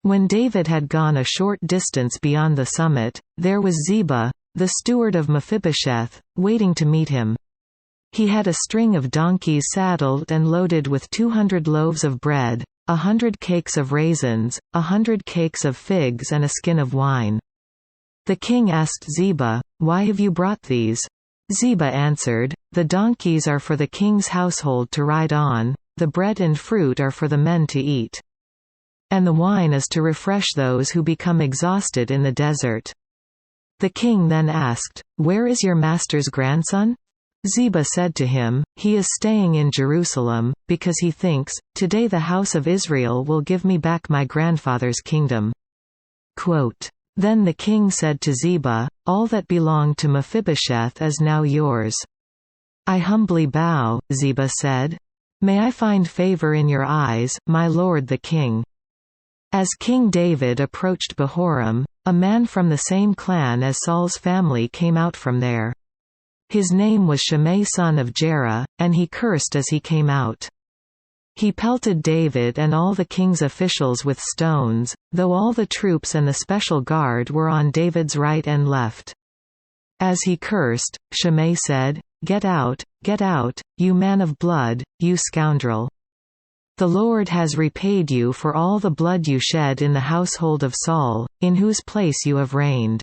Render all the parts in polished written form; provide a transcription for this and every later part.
When David had gone a short distance beyond the summit, there was Ziba, the steward of Mephibosheth, waiting to meet him. He had a string of donkeys saddled and loaded with 200 loaves of bread, 100 cakes of raisins, 100 cakes of figs and a skin of wine. The king asked Ziba, "Why have you brought these?" Ziba answered, "The donkeys are for the king's household to ride on, the bread and fruit are for the men to eat. And the wine is to refresh those who become exhausted in the desert." The king then asked, "Where is your master's grandson?" Ziba said to him, "He is staying in Jerusalem, because he thinks, 'Today the house of Israel will give me back my grandfather's kingdom.'" Then the king said to Ziba, "All that belonged to Mephibosheth is now yours." "I humbly bow," Ziba said. "May I find favor in your eyes, my lord the king." As King David approached Bahurim, a man from the same clan as Saul's family came out from there. His name was Shimei son of Gera, and he cursed as he came out. He pelted David and all the king's officials with stones, though all the troops and the special guard were on David's right and left. As he cursed, Shimei said, get out, you man of blood, you scoundrel. The Lord has repaid you for all the blood you shed in the household of Saul, in whose place you have reigned.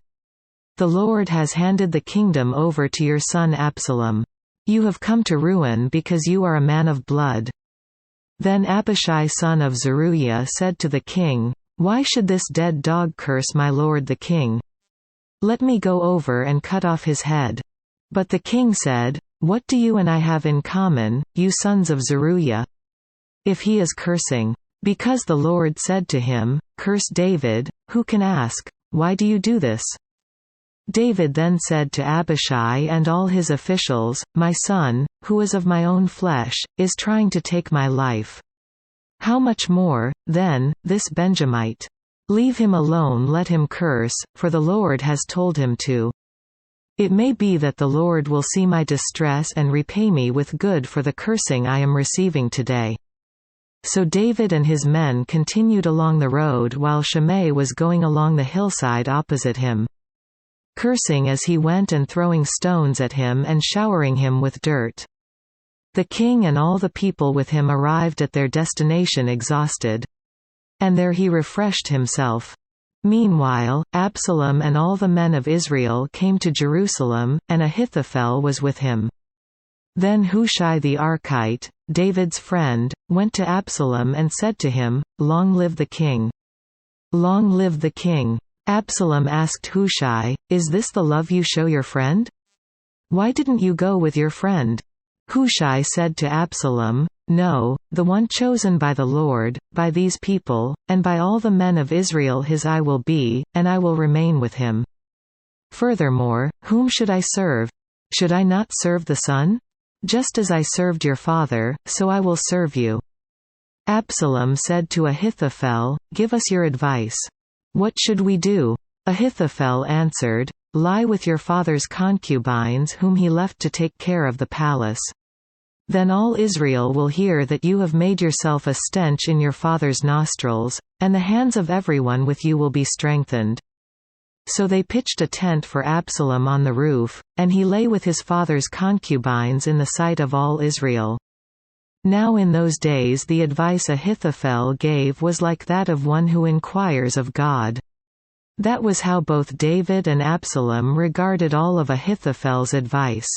The Lord has handed the kingdom over to your son Absalom. You have come to ruin because you are a man of blood." Then Abishai son of Zeruiah said to the king, "Why should this dead dog curse my lord the king? Let me go over and cut off his head." But the king said, "What do you and I have in common, you sons of Zeruiah? If he is cursing, because the Lord said to him, 'Curse David,' who can ask, 'Why do you do this?'" David then said to Abishai and all his officials, "My son, who is of my own flesh, is trying to take my life. How much more, then, this Benjamite? Leave him alone, let him curse, for the Lord has told him to. It may be that the Lord will see my distress and repay me with good for the cursing I am receiving today." So David and his men continued along the road while Shimei was going along the hillside opposite him, cursing as he went and throwing stones at him and showering him with dirt. The king and all the people with him arrived at their destination exhausted. And there he refreshed himself. Meanwhile, Absalom and all the men of Israel came to Jerusalem, and Ahithophel was with him. Then Hushai the Archite, David's friend, went to Absalom and said to him, "Long live the king! Long live the king!" Absalom asked Hushai, "Is this the love you show your friend? Why didn't you go with your friend?" Hushai said to Absalom, "No, the one chosen by the Lord, by these people, and by all the men of Israel his I will be, and I will remain with him. Furthermore, whom should I serve? Should I not serve the son? Just as I served your father, so I will serve you." Absalom said to Ahithophel, "Give us your advice. What should we do?" Ahithophel answered, "Lie with your father's concubines whom he left to take care of the palace. Then all Israel will hear that you have made yourself a stench in your father's nostrils, and the hands of everyone with you will be strengthened." So they pitched a tent for Absalom on the roof, and he lay with his father's concubines in the sight of all Israel. Now in those days the advice Ahithophel gave was like that of one who inquires of God. That was how both David and Absalom regarded all of Ahithophel's advice.